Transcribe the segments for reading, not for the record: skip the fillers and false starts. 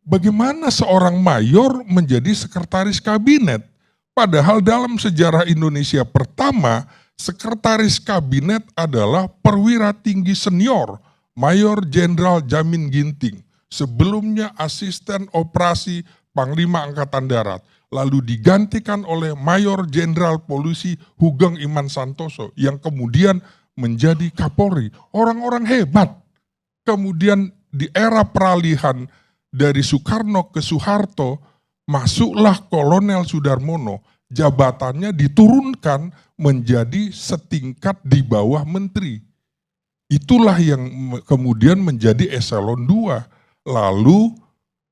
bagaimana seorang mayor menjadi sekretaris kabinet? Padahal dalam sejarah Indonesia pertama, sekretaris kabinet adalah perwira tinggi senior, Mayor Jenderal Jamin Ginting. Sebelumnya asisten operasi Panglima Angkatan Darat. Lalu digantikan oleh Mayor Jenderal Polisi Hugeng Iman Santoso yang kemudian menjadi Kapolri. Orang-orang hebat. Kemudian di era peralihan dari Soekarno ke Soeharto, masuklah Kolonel Sudarmono, jabatannya diturunkan menjadi setingkat di bawah menteri. Itulah yang kemudian menjadi eselon 2. Lalu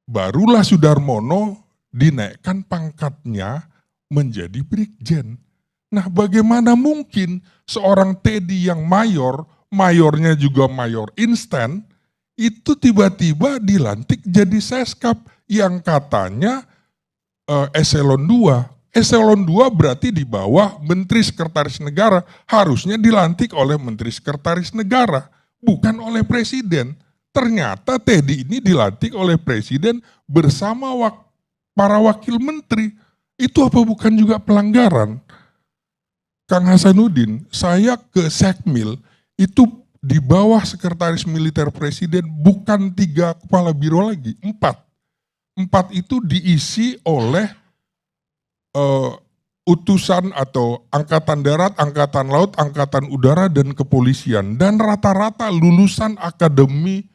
barulah Sudarmono dinaikkan pangkatnya menjadi brigjen. Nah, bagaimana mungkin seorang Teddy yang mayor, mayornya juga mayor instan, itu tiba-tiba dilantik jadi seskap yang katanya eselon 2. Eselon 2 berarti di bawah Menteri Sekretaris Negara. Harusnya dilantik oleh Menteri Sekretaris Negara, bukan oleh Presiden. Ternyata Teddy ini dilantik oleh Presiden bersama para wakil menteri. Itu apa bukan juga pelanggaran? Kang Hasanuddin, saya ke Sekmil, itu di bawah Sekretaris Militer Presiden bukan 3 kepala biro lagi, 4. 4 itu diisi oleh utusan atau Angkatan Darat, Angkatan Laut, Angkatan Udara, dan Kepolisian. Dan rata-rata lulusan akademi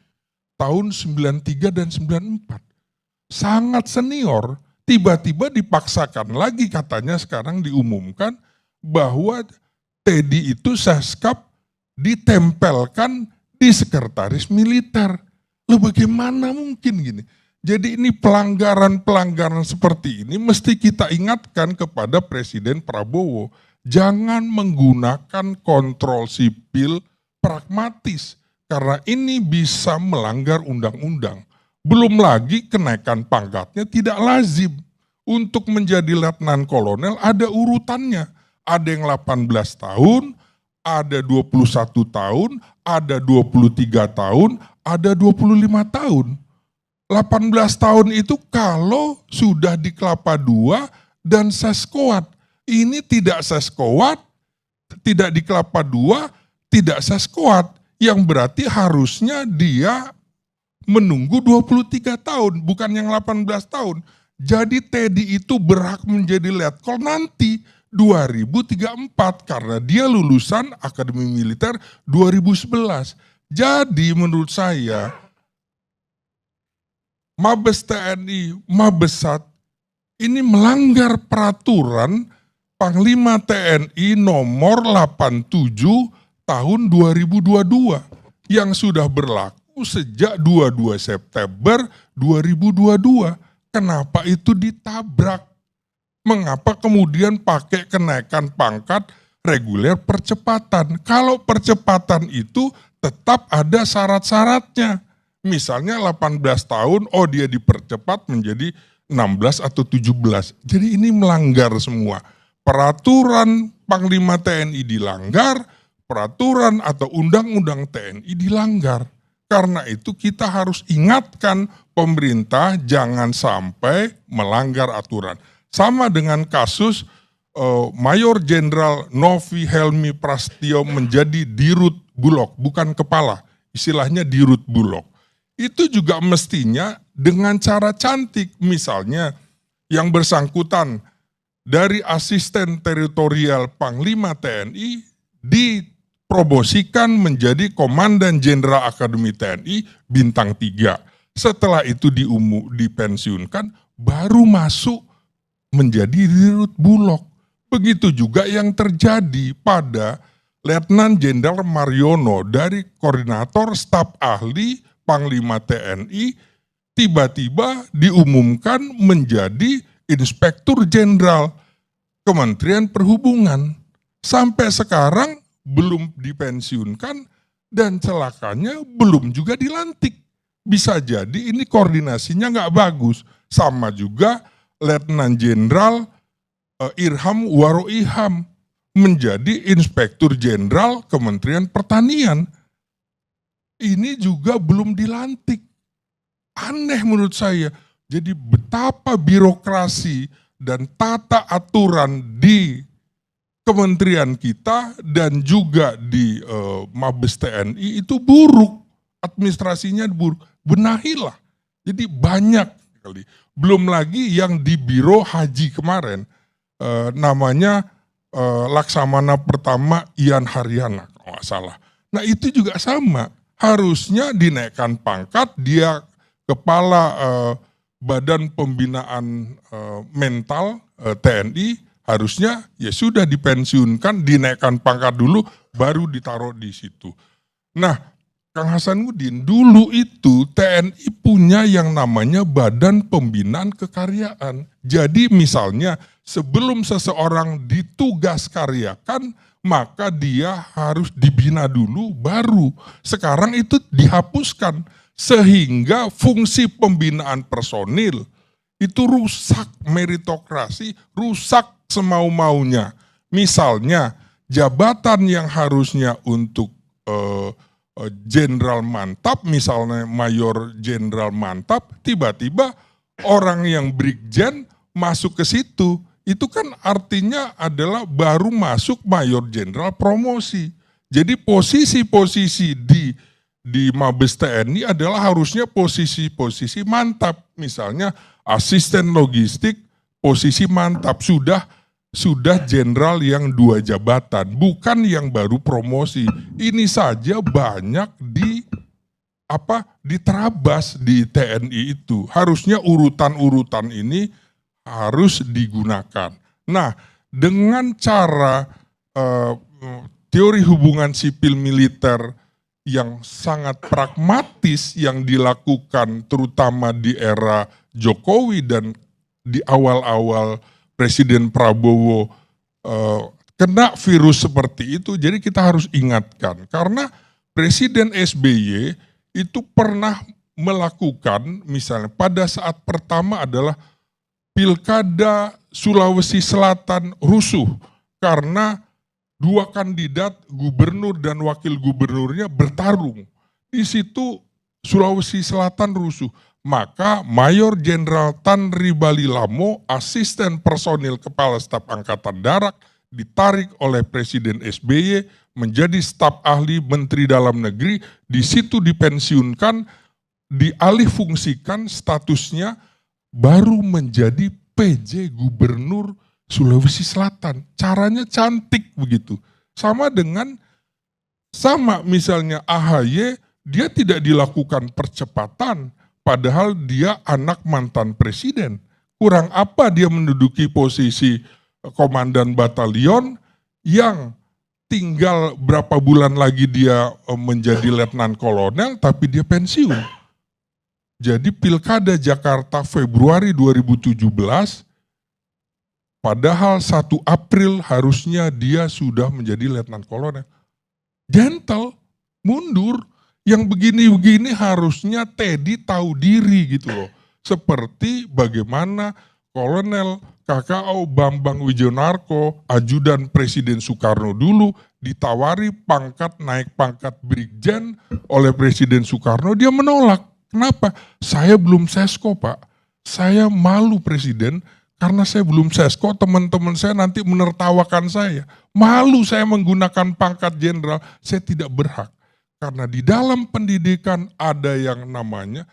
tahun 93 dan 94. Sangat senior, tiba-tiba dipaksakan lagi katanya sekarang diumumkan bahwa Teddy itu seskap ditempelkan di sekretaris militer. Loh, bagaimana mungkin gini? Jadi ini pelanggaran-pelanggaran seperti ini mesti kita ingatkan kepada Presiden Prabowo. Jangan menggunakan kontrol sipil pragmatis, karena ini bisa melanggar undang-undang. Belum lagi kenaikan pangkatnya tidak lazim. Untuk menjadi letnan kolonel ada urutannya. Ada yang 18 tahun, ada 21 tahun, ada 23 tahun, ada 25 tahun. 18 tahun itu kalau sudah di Kelapa II dan Seskowat. Ini tidak Seskowat, tidak di Kelapa II, tidak Seskowat. Yang berarti harusnya dia menunggu 23 tahun, bukan yang 18 tahun. Jadi Teddy itu berhak menjadi letkol nanti 2034 karena dia lulusan Akademi Militer 2011. Jadi menurut saya Mabes TNI, Mabesat ini melanggar peraturan Panglima TNI nomor 87 tahun 2022 yang sudah berlaku sejak 22 September 2022. Kenapa itu ditabrak? Mengapa kemudian pakai kenaikan pangkat reguler percepatan? Kalau percepatan itu tetap ada syarat-syaratnya. Misalnya 18 tahun, oh dia dipercepat menjadi 16 atau 17. Jadi ini melanggar semua. Peraturan Panglima TNI dilanggar, peraturan atau undang-undang TNI dilanggar. Karena itu kita harus ingatkan pemerintah jangan sampai melanggar aturan. Sama dengan kasus Mayor Jenderal Novi Helmi Prasetyo menjadi dirut Bulog, bukan kepala, istilahnya dirut Bulog. Itu juga mestinya dengan cara cantik, misalnya yang bersangkutan dari asisten teritorial Panglima TNI dipromosikan menjadi Komandan Jenderal Akademi TNI bintang 3. Setelah itu dipensiunkan, baru masuk menjadi dirut Bulog. Begitu juga yang terjadi pada Letnan Jenderal Mariono dari koordinator staf ahli Panglima TNI tiba-tiba diumumkan menjadi Inspektur Jenderal Kementerian Perhubungan. Sampai sekarang belum dipensiunkan dan celakanya belum juga dilantik. Bisa jadi ini koordinasinya nggak bagus. Sama juga Letnan Jenderal Irham Waroiham menjadi Inspektur Jenderal Kementerian Pertanian. Ini juga belum dilantik. Aneh menurut saya. Jadi betapa birokrasi dan tata aturan di kementerian kita dan juga di Mabes TNI itu buruk, administrasinya buruk, benahilah. Jadi banyak sekali. Belum lagi yang di Biro Haji kemarin, namanya Laksamana Pertama Ian Haryana kalau nggak salah. Nah itu juga sama, harusnya dinaikkan pangkat, dia kepala Badan Pembinaan Mental TNI, harusnya ya sudah dipensiunkan, dinaikkan pangkat dulu, baru ditaruh di situ. Nah, Kang Hasanuddin, dulu itu TNI punya yang namanya Badan Pembinaan Kekaryaan. Jadi misalnya sebelum seseorang ditugas karyakan, maka dia harus dibina dulu baru. Sekarang itu dihapuskan sehingga fungsi pembinaan personil itu rusak, meritokrasi rusak semau-maunya. Misalnya jabatan yang harusnya untuk jenderal mantap, misalnya mayor jenderal mantap, tiba-tiba orang yang brigjen masuk ke situ, itu kan artinya adalah baru masuk mayor jenderal promosi. Jadi posisi-posisi di Mabes TNI adalah harusnya posisi-posisi mantap, misalnya asisten logistik, posisi mantap, sudah jenderal yang 2 jabatan, bukan yang baru promosi. Ini saja banyak diterabas di TNI itu. Harusnya urutan-urutan ini harus digunakan. Nah, dengan cara teori hubungan sipil militer yang sangat pragmatis yang dilakukan terutama di era Jokowi dan di awal-awal Presiden Prabowo kena virus seperti itu, jadi kita harus ingatkan. Karena Presiden SBY itu pernah melakukan, misalnya pada saat pertama adalah Pilkada Sulawesi Selatan rusuh, karena 2 kandidat gubernur dan wakil gubernurnya bertarung. Di situ Sulawesi Selatan rusuh. Maka Mayor Jenderal Tan Ribalilamo, asisten personil Kepala Staf Angkatan Darat, ditarik oleh Presiden SBY menjadi staf ahli Menteri Dalam Negeri, di situ dipensiunkan, dialih fungsikan statusnya, baru menjadi PJ Gubernur Sulawesi Selatan. Caranya cantik begitu. Sama misalnya AHY, dia tidak dilakukan percepatan, padahal dia anak mantan presiden. Kurang apa dia menduduki posisi komandan batalion yang tinggal berapa bulan lagi dia menjadi letnan kolonel, tapi dia pensiun. Jadi Pilkada Jakarta Februari 2017, padahal 1 April harusnya dia sudah menjadi letnan kolonel. Gentle, mundur. Yang begini-begini harusnya Teddy tahu diri gitu loh. Seperti bagaimana Kolonel KKO Bambang Wijonarko, ajudan Presiden Soekarno dulu, ditawari naik pangkat brigjen oleh Presiden Soekarno, dia menolak. Kenapa? Saya belum sesko Pak. Saya malu Presiden, karena saya belum sesko, teman-teman saya nanti menertawakan saya. Malu saya menggunakan pangkat jenderal, saya tidak berhak. Karena di dalam pendidikan ada yang namanya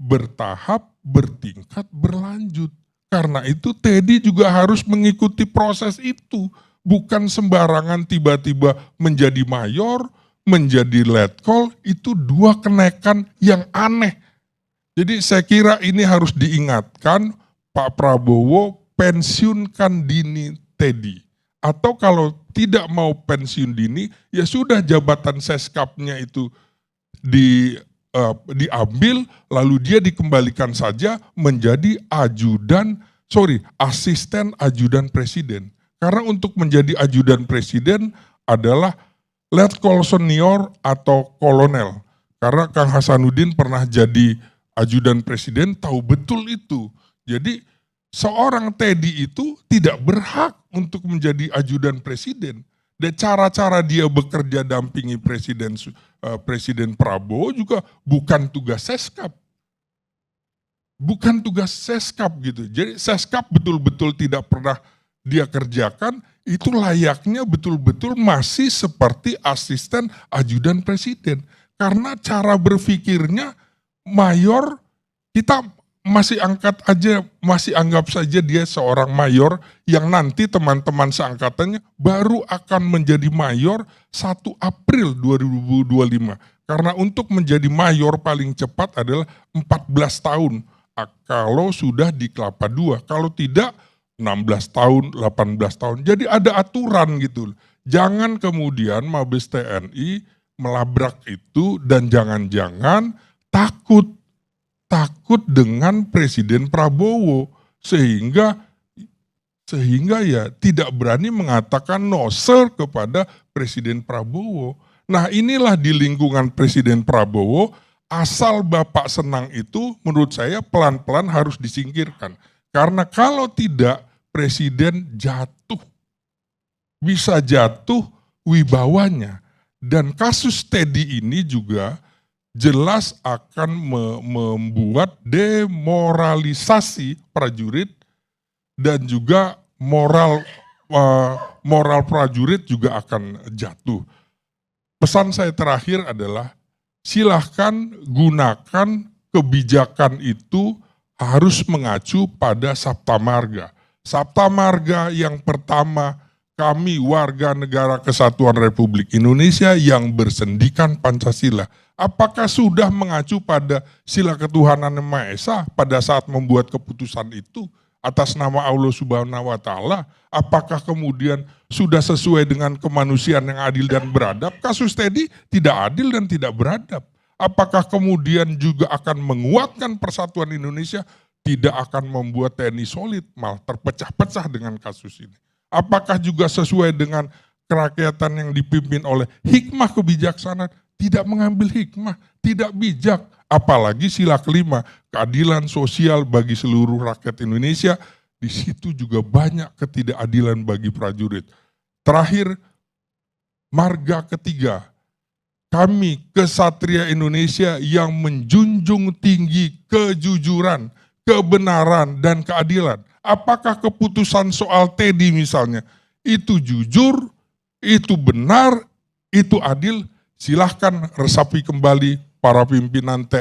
bertahap, bertingkat, berlanjut. Karena itu Teddy juga harus mengikuti proses itu. Bukan sembarangan tiba-tiba menjadi mayor, menjadi letkol, itu 2 kenaikan yang aneh. Jadi saya kira ini harus diingatkan, Pak Prabowo pensiunkan dini Teddy. Atau kalau tidak mau pensiun dini, ya sudah jabatan seskapnya itu diambil, lalu dia dikembalikan saja menjadi asisten ajudan presiden. Karena untuk menjadi ajudan presiden adalah letkol senior atau kolonel. Karena Kang Hasanuddin pernah jadi ajudan presiden, tahu betul itu. Jadi seorang Teddy itu tidak berhak untuk menjadi ajudan presiden. Dan cara-cara dia bekerja dampingi Presiden Prabowo juga bukan tugas seskap. bukan tugas Seskap gitu. Jadi Seskap betul-betul tidak pernah dia kerjakan, itu layaknya betul-betul masih seperti asisten ajudan presiden. Karena cara berpikirnya mayor, kita masih anggap saja dia seorang mayor yang nanti teman-teman seangkatannya baru akan menjadi mayor 1 April 2025. Karena untuk menjadi mayor paling cepat adalah 14 tahun. Kalau sudah di Kelapa II, kalau tidak 16 tahun, 18 tahun. Jadi ada aturan gitu. Jangan kemudian Mabes TNI melabrak itu dan jangan-jangan takut dengan Presiden Prabowo sehingga ya tidak berani mengatakan no sir kepada Presiden Prabowo. Nah, inilah di lingkungan Presiden Prabowo, asal Bapak senang itu menurut saya pelan-pelan harus disingkirkan. Karena kalau tidak Presiden jatuh, bisa jatuh wibawanya. Dan kasus Teddy ini juga jelas akan membuat demoralisasi prajurit dan juga moral prajurit juga akan jatuh. Pesan saya terakhir adalah silahkan gunakan kebijakan itu harus mengacu pada Sabta Marga. Sabta Marga yang pertama, kami warga negara Kesatuan Republik Indonesia yang bersendikan Pancasila. Apakah sudah mengacu pada sila ketuhanan yang Maha Esa pada saat membuat keputusan itu atas nama Allah Subhanahu wa Ta'ala? Apakah kemudian sudah sesuai dengan kemanusiaan yang adil dan beradab? Kasus Teddy tidak adil dan tidak beradab. Apakah kemudian juga akan menguatkan persatuan Indonesia? Tidak akan membuat TNI solid, malah terpecah-pecah dengan kasus ini. Apakah juga sesuai dengan kerakyatan yang dipimpin oleh hikmah kebijaksanaan? Tidak mengambil hikmah, tidak bijak. Apalagi sila kelima, keadilan sosial bagi seluruh rakyat Indonesia. Di situ juga banyak ketidakadilan bagi prajurit. Terakhir, marga ketiga. Kami kesatria Indonesia yang menjunjung tinggi kejujuran, kebenaran, dan keadilan. Apakah keputusan soal Teddy misalnya, itu jujur, itu benar, itu adil? Silahkan resapi kembali para pimpinan TNI.